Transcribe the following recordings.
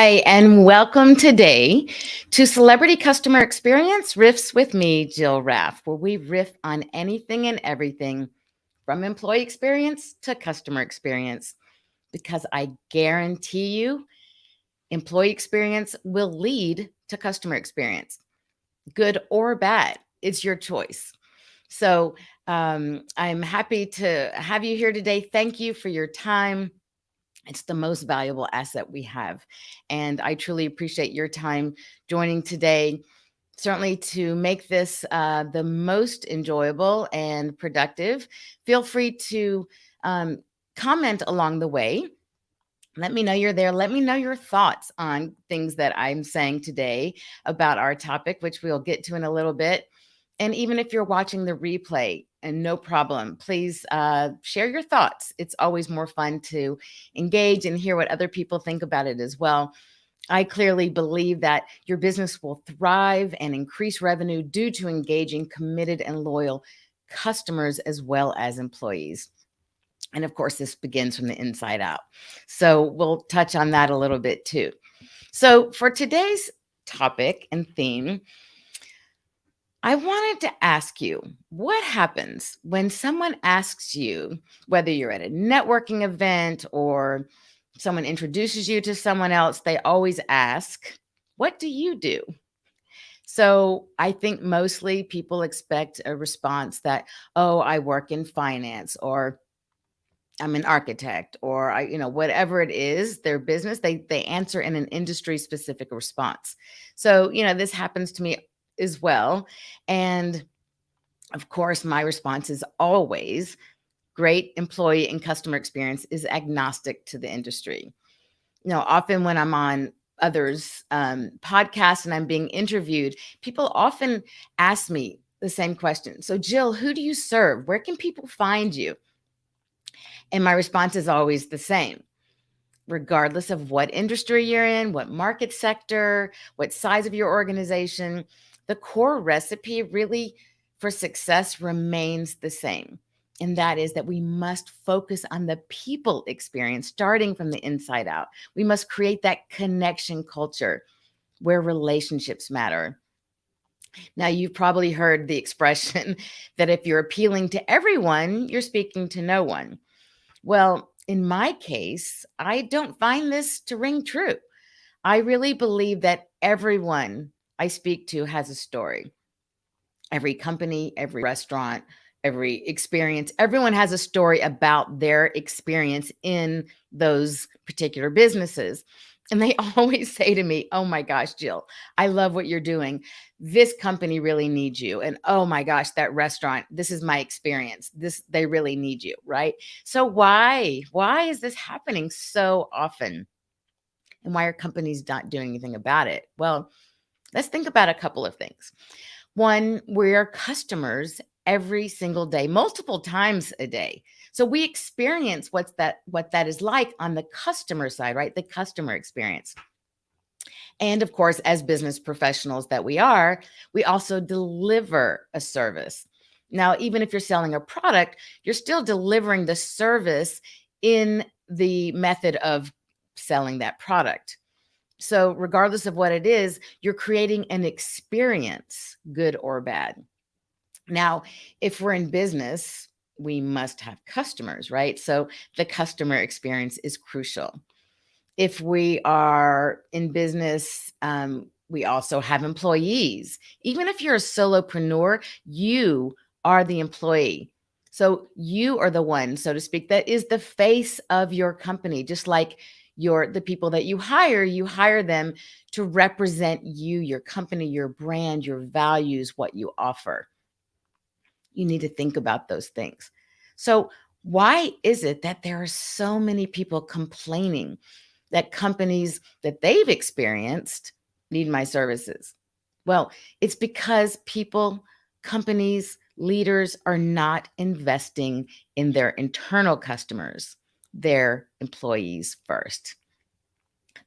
Hi, and welcome today to Celebrity Customer Experience Riffs with me, Jill Raff, where we riff on anything and everything from employee experience to customer experience, because I guarantee you employee experience will lead to customer experience, good or bad. It's your choice. So I'm happy to have you here today. Thank you for your time. It's the most valuable asset we have. And I truly appreciate your time joining today, certainly to make this the most enjoyable and productive. Feel free to comment along the way. Let me know you're there. Let me know your thoughts on things that I'm saying today about our topic, which we'll get to in a little bit. And even if you're watching the replay, and no problem, please share your thoughts. It's always more fun to engage and hear what other people think about it as well. I clearly believe that your business will thrive and increase revenue due to engaging committed and loyal customers as well as employees. And of course, this begins from the inside out. So we'll touch on that a little bit too. So for today's topic and theme, I wanted to ask you, what happens when someone asks you, whether you're at a networking event or someone introduces you to someone else, they always ask, what do you do? So I think mostly people expect a response that, oh, I work in finance, or I'm an architect, or whatever it is, their business, they answer in an industry specific response. So, this happens to me as well. And of course, my response is always great employee and customer experience is agnostic to the industry. Often when I'm on others' podcasts and I'm being interviewed, people often ask me the same question. So, Jill, who do you serve? Where can people find you? And my response is always the same. Regardless of what industry you're in, what market sector, what size of your organization, the core recipe really for success remains the same. And that is that we must focus on the people experience, starting from the inside out. We must create that connection culture where relationships matter. Now, you've probably heard the expression that if you're appealing to everyone, you're speaking to no one. Well, in my case, I don't find this to ring true. I really believe that everyone I speak to has a story. Every company, every restaurant, every experience, everyone has a story about their experience in those particular businesses. And they always say to me, oh my gosh, Jill, I love what you're doing. This company really needs you. And oh my gosh, that restaurant, this is my experience. They really need you, right? So why is this happening so often? And why are companies not doing anything about it? Well, let's think about a couple of things. One, we're customers every single day, multiple times a day. So we experience what that is like on the customer side, right? The customer experience. And of course, as business professionals that we are, we also deliver a service. Now, even if you're selling a product, you're still delivering the service in the method of selling that product. So, regardless of what it is, you're creating an experience, good or bad. Now, if we're in business, we must have customers, right? So, the customer experience is crucial. If we are in business, we also have employees. Even if you're a solopreneur, you are the employee. So you are the one, so to speak, that is the face of your company. Just like the people that you hire them to represent you, your company, your brand, your values, what you offer. You need to think about those things. So why is it that there are so many people complaining that companies that they've experienced need my services? Well, it's because people, companies, leaders are not investing in their internal customers, their employees first.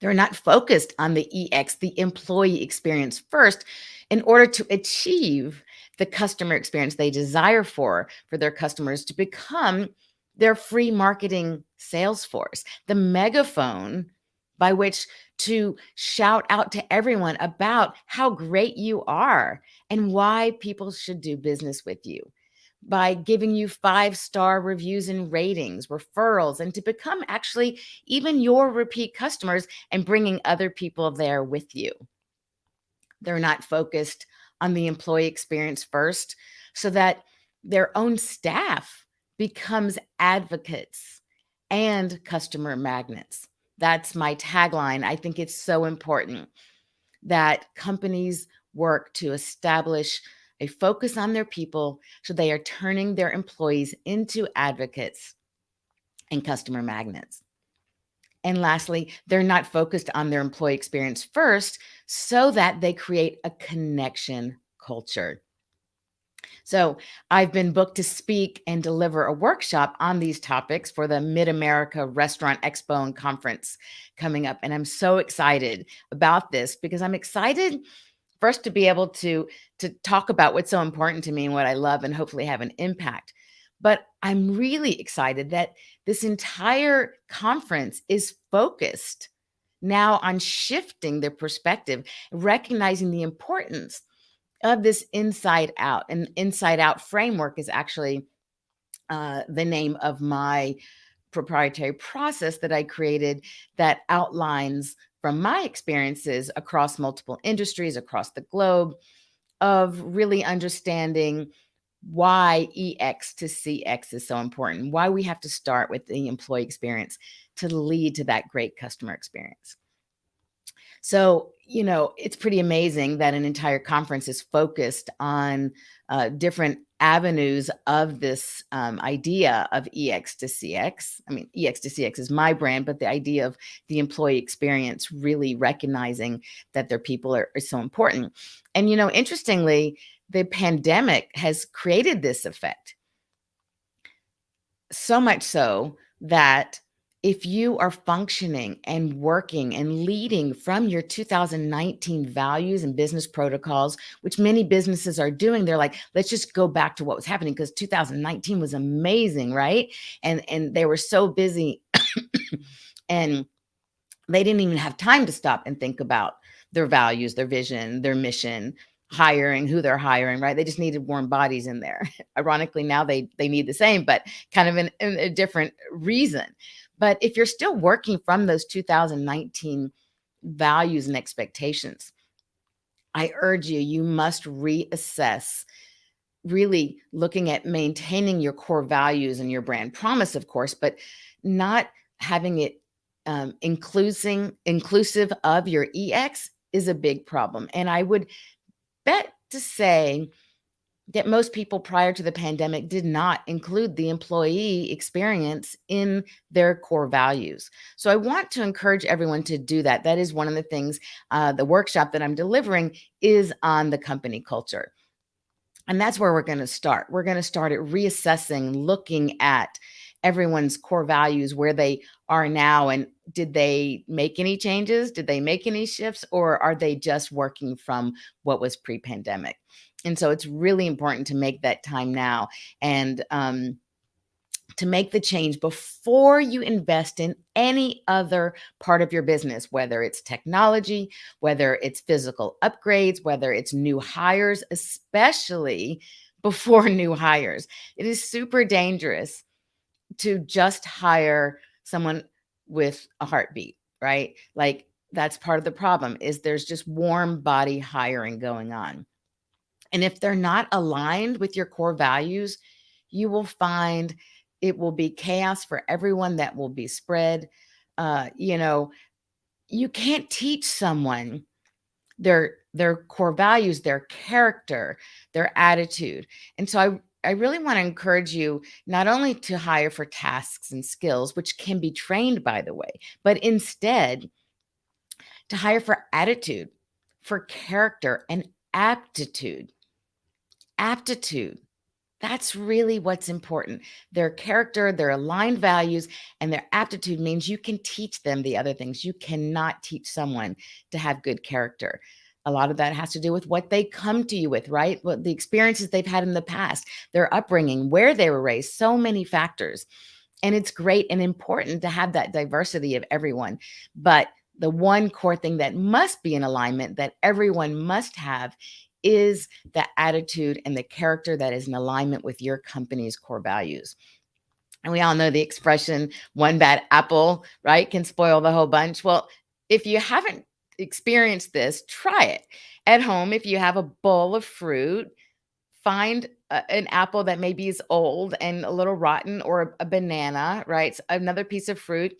They're not focused on the EX, the employee experience first, in order to achieve the customer experience they desire for their customers, to become their free marketing sales force, the megaphone by which to shout out to everyone about how great you are and why people should do business with you, by giving you 5-star reviews and ratings, referrals, and to become actually even your repeat customers and bringing other people there with you. They're not focused on the employee experience first, so that their own staff becomes advocates and customer magnets. That's my tagline. I think it's so important that companies work to establish a focus on their people so they are turning their employees into advocates and customer magnets. And lastly, they're not focused on their employee experience first so that they create a connection culture. So I've been booked to speak and deliver a workshop on these topics for the Mid-America Restaurant Expo and Conference coming up. And I'm so excited about this because I'm excited first to be able to talk about what's so important to me and what I love and hopefully have an impact. But I'm really excited that this entire conference is focused now on shifting their perspective, recognizing the importance of this inside out. And inside out framework is actually the name of my proprietary process that I created that outlines from my experiences across multiple industries across the globe of really understanding why EX to CX is so important, why we have to start with the employee experience to lead to that great customer experience. So, it's pretty amazing that an entire conference is focused on different avenues of this idea of EX to CX. I mean, EX to CX is my brand, but the idea of the employee experience, really recognizing that their people are so important. And, interestingly, the pandemic has created this effect. So much so that if you are functioning and working and leading from your 2019 values and business protocols, which many businesses are doing, they're like, let's just go back to what was happening because 2019 was amazing, right? And they were so busy and they didn't even have time to stop and think about their values, their vision, their mission, hiring, who they're hiring, right? They just needed warm bodies in there. Ironically, now they need the same, but kind of in a different reason. But if you're still working from those 2019 values and expectations, I urge you, you must reassess, really looking at maintaining your core values and your brand promise, of course, but not having it inclusive of your EX is a big problem. And I would bet to say that most people prior to the pandemic did not include the employee experience in their core values. So I want to encourage everyone to do that. That is one of the things, the workshop that I'm delivering is on the company culture. And that's where we're going to start. We're going to start at reassessing, looking at everyone's core values, where they are now, and did they make any changes? Did they make any shifts? Or are they just working from what was pre-pandemic? And so it's really important to make that time now and to make the change before you invest in any other part of your business, whether it's technology, whether it's physical upgrades, whether it's new hires, especially before new hires. It is super dangerous to just hire someone with a heartbeat, right? Like that's part of the problem is there's just warm body hiring going on. And if they're not aligned with your core values, you will find it will be chaos for everyone that will be spread. You can't teach someone their core values, their character, their attitude. And so I really want to encourage you not only to hire for tasks and skills, which can be trained, by the way, but instead to hire for attitude, for character and aptitude. Aptitude. That's really what's important. Their character, their aligned values, and their aptitude means you can teach them the other things. You cannot teach someone to have good character. A lot of that has to do with what they come to you with, right? What the experiences they've had in the past, their upbringing, where they were raised, so many factors. And it's great and important to have that diversity of everyone. But the one core thing that must be in alignment, that everyone must have, is the attitude and the character that is in alignment with your company's core values. And we all know the expression, one bad apple, right, can spoil the whole bunch. Well, if you haven't experienced this, try it at home. If you have a bowl of fruit, find an apple that maybe is old and a little rotten, or a banana, right? Another piece of fruit.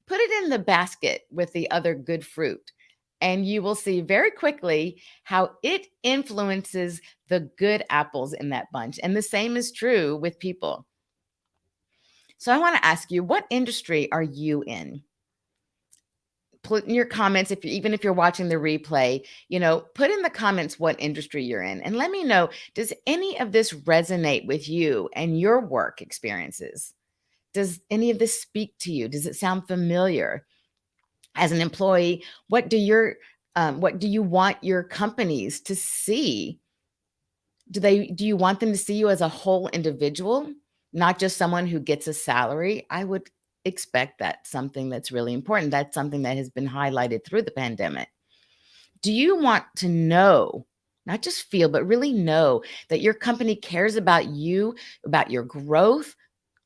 Put it in the basket with the other good fruit. And you will see very quickly how it influences the good apples in that bunch. And the same is true with people. So I want to ask you, what industry are you in? Put in your comments, even if you're watching the replay, put in the comments what industry you're in, and let me know, does any of this resonate with you and your work experiences? Does any of this speak to you? Does it sound familiar? As an employee, what do you want your companies to see? Do you want them to see you as a whole individual, not just someone who gets a salary? I would expect that's something that's really important. That's something that has been highlighted through the pandemic. Do you want to know, not just feel, but really know that your company cares about you, about your growth,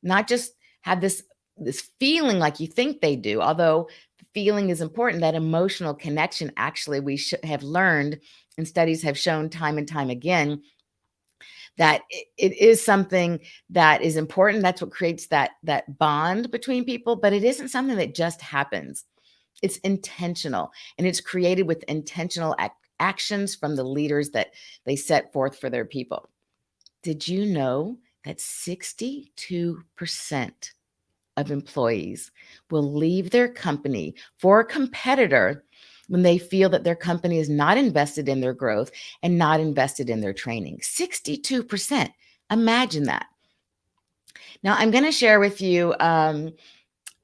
not just have this feeling like you think they do, although feeling is important. That emotional connection, actually, we have learned, and studies have shown time and time again, that it is something that is important. That's what creates that bond between people, but it isn't something that just happens. It's intentional, and it's created with intentional actions from the leaders that they set forth for their people. Did you know that 62% of employees will leave their company for a competitor when they feel that their company is not invested in their growth and not invested in their training? 62%. Imagine that. Now, I'm going to share with you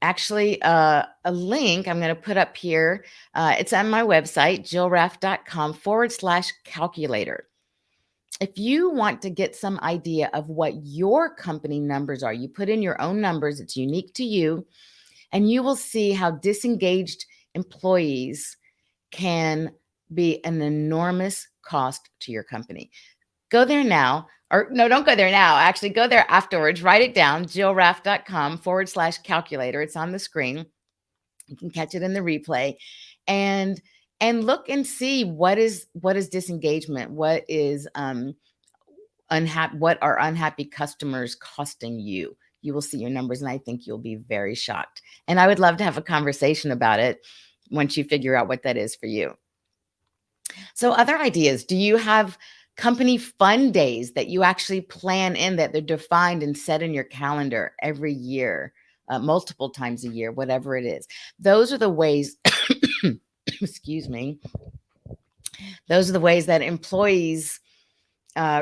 actually a link I'm going to put up here. It's on my website, jillraff.com/calculator. If you want to get some idea of what your company numbers are, you put in your own numbers, it's unique to you, and you will see how disengaged employees can be an enormous cost to your company. Go there now, or no, don't go there now. Actually, go there afterwards. Write it down, jillraff.com/calculator. It's on the screen. You can catch it in the replay, and look and see what is disengagement, what is what are unhappy customers costing you. You will see your numbers, and I think you'll be very shocked. And I would love to have a conversation about it once you figure out what that is for you. So, other ideas. Do you have company fun days that you actually plan in, that they're defined and set in your calendar every year, multiple times a year, whatever it is? Those are the ways, excuse me, those are the ways that employees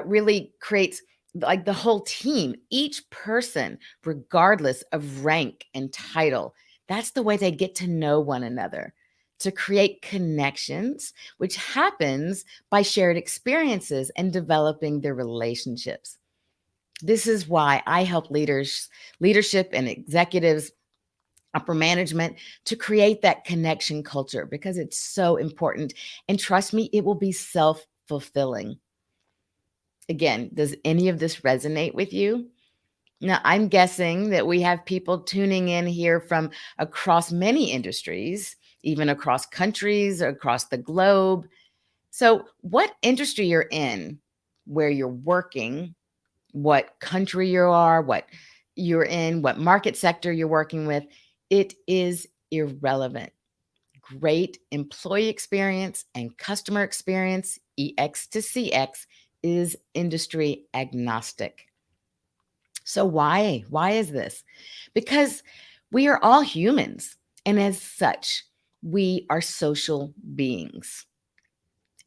really creates, like, the whole team, each person, regardless of rank and title. That's the way they get to know one another, to create connections, which happens by shared experiences and developing their relationships. This is why I help leadership and executives, upper management, to create that connection culture, because it's so important. And trust me, it will be self-fulfilling. Again, does any of this resonate with you? Now, I'm guessing that we have people tuning in here from across many industries, even across countries, across the globe. So, what industry you're in, where you're working, what country you are, what you're in, what market sector you're working with, it is irrelevant. Great employee experience and customer experience, EX2CX, is industry agnostic. So why? Why is this? Because we are all humans, and as such, we are social beings.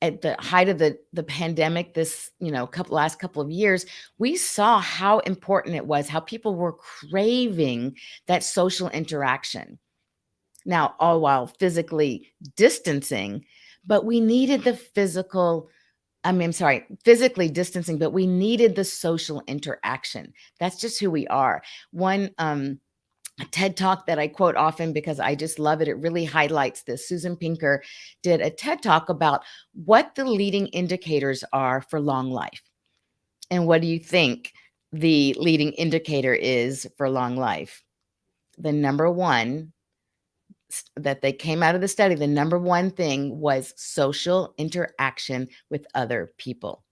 At the height of the pandemic, this last couple of years, we saw how important it was, how people were craving that social interaction. Now, all while physically distancing, but we needed the physically distancing, but we needed the social interaction. That's just who we are. One a TED Talk that I quote often because I just love it. It really highlights this. Susan Pinker did a TED Talk about what the leading indicators are for long life. And what do you think the leading indicator is for long life? The number one that they came out of the study, the number one thing was social interaction with other people.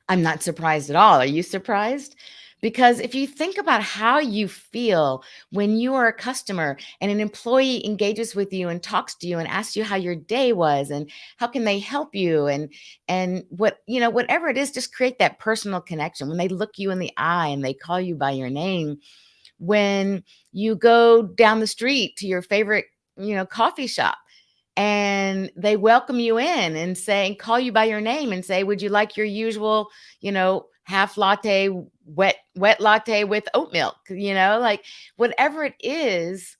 I'm not surprised at all. Are you surprised? Because if you think about how you feel when you are a customer and an employee engages with you and talks to you and asks you how your day was and how can they help you and what, whatever it is, just create that personal connection. When they look you in the eye and they call you by your name, when you go down the street to your favorite, coffee shop and they welcome you in and call you by your name and say, would you like your usual, half latte, wet latte with oat milk, like whatever it is,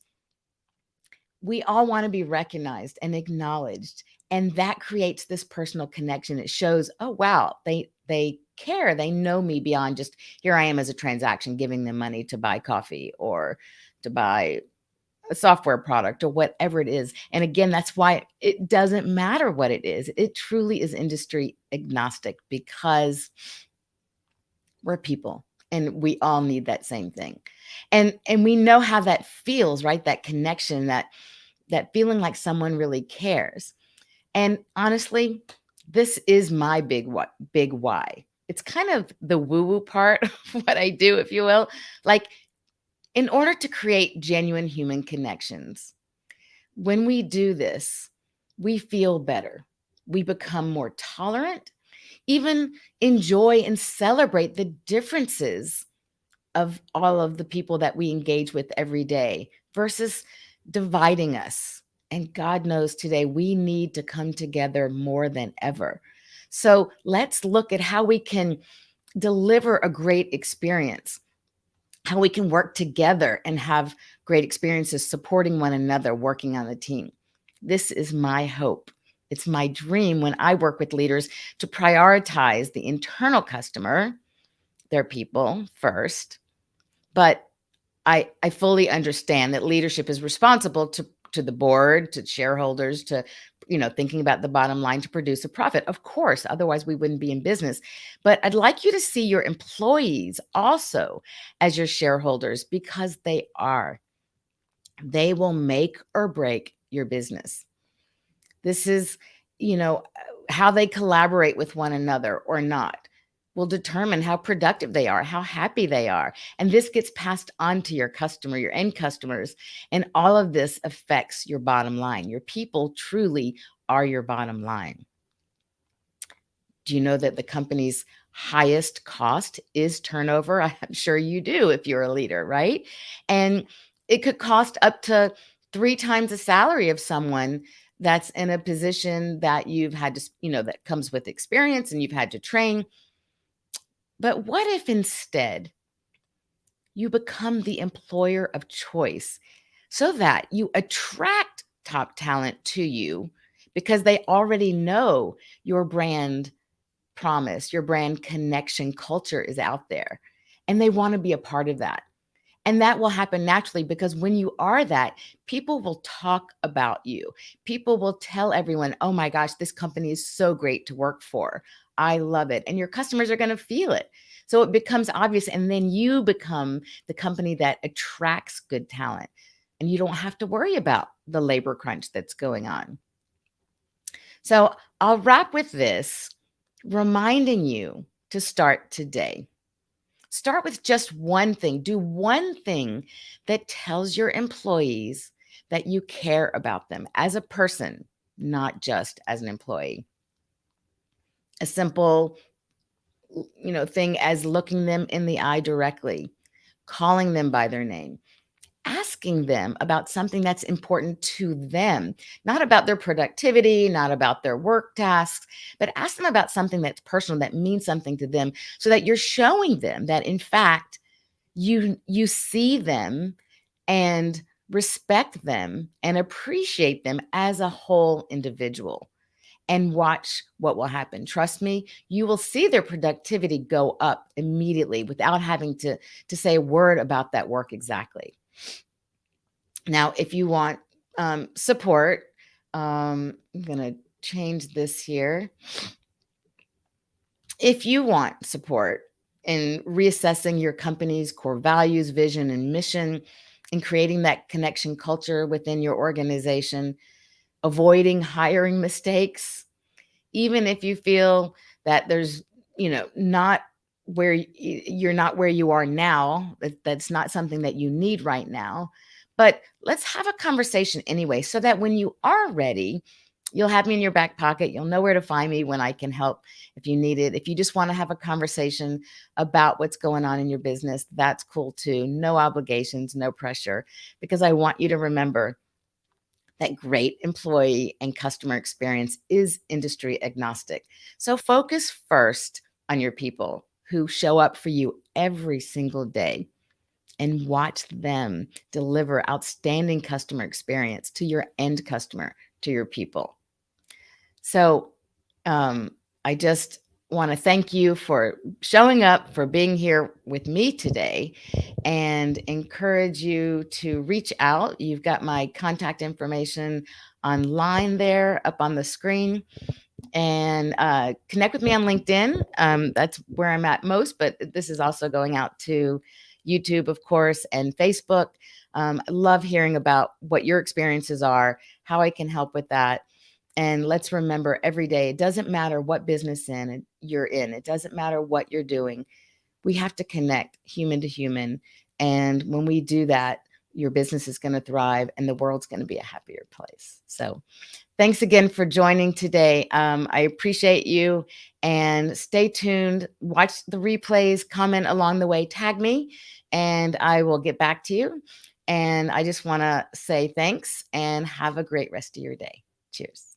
we all want to be recognized and acknowledged. And that creates this personal connection. It shows, oh, wow, they care. They know me beyond just here I am as a transaction, giving them money to buy coffee or to buy a software product or whatever it is. And again, that's why it doesn't matter what it is. It truly is industry agnostic because we're people and we all need that same thing. And we know how that feels, right? That connection, that feeling like someone really cares. And honestly, this is my big why. It's kind of the woo-woo part of what I do, if you will. Like, in order to create genuine human connections, when we do this, we feel better. We become more tolerant, even enjoy and celebrate the differences of all of the people that we engage with every day versus dividing us. And God knows today we need to come together more than ever. So let's look at how we can deliver a great experience, how we can work together and have great experiences supporting one another, working on a team. This is my hope. It's my dream when I work with leaders to prioritize the internal customer, their people first. But I fully understand that leadership is responsible to the board, to shareholders, to thinking about the bottom line to produce a profit. Of course, otherwise we wouldn't be in business. But I'd like you to see your employees also as your shareholders because they are. They will make or break your business. This is, how they collaborate with one another or not will determine how productive they are, how happy they are. And this gets passed on to your customer, your end customers. And all of this affects your bottom line. Your people truly are your bottom line. Do you know that the company's highest cost is turnover? I'm sure you do if you're a leader, right? And it could cost up to 3 times the salary of someone that's in a position that you've had to, that comes with experience and you've had to train. But what if instead you become the employer of choice so that you attract top talent to you because they already know your brand promise, your brand connection culture is out there and they want to be a part of that. And that will happen naturally because when you are that, people will talk about you. People will tell everyone, oh my gosh, this company is so great to work for. I love it. And your customers are going to feel it. So it becomes obvious. And then you become the company that attracts good talent. And you don't have to worry about the labor crunch that's going on. So I'll wrap with this, reminding you to start today. Start with just one thing. Do one thing that tells your employees that you care about them as a person, not just as an employee. A simple, thing as looking them in the eye directly, calling them by their name, asking them about something that's important to them, not about their productivity, not about their work tasks, but ask them about something that's personal, that means something to them, so that you're showing them that, in fact, you see them and respect them and appreciate them as a whole individual. And watch what will happen. Trust me, you will see their productivity go up immediately without having to say a word about that work exactly. Now, if you want support, I'm going to change this here. If you want support in reassessing your company's core values, vision, and mission, and creating that connection culture within your organization, avoiding hiring mistakes, even if you feel that there's, not where you're not where you are now, that's not something that you need right now. But let's have a conversation anyway, so that when you are ready, you'll have me in your back pocket. You'll know where to find me when I can help if you need it. If you just want to have a conversation about what's going on in your business, that's cool too. No obligations, no pressure, because I want you to remember that great employee and customer experience is industry agnostic. So focus first on your people who show up for you every single day, and watch them deliver outstanding customer experience to your end customer, to your people. So I just want to thank you for showing up, for being here with me today, and encourage you to reach out. You've got my contact information online there up on the screen, and connect with me on LinkedIn. That's where I'm at most, but this is also going out to YouTube, of course, and Facebook. I love hearing about what your experiences are, how I can help with that. And let's remember every day, it doesn't matter what business you're in. It doesn't matter what you're doing. We have to connect human to human. And when we do that, your business is going to thrive and the world's going to be a happier place. So thanks again for joining today. I appreciate you, and stay tuned. Watch the replays, comment along the way, tag me, and I will get back to you. And I just want to say thanks and have a great rest of your day. Cheers.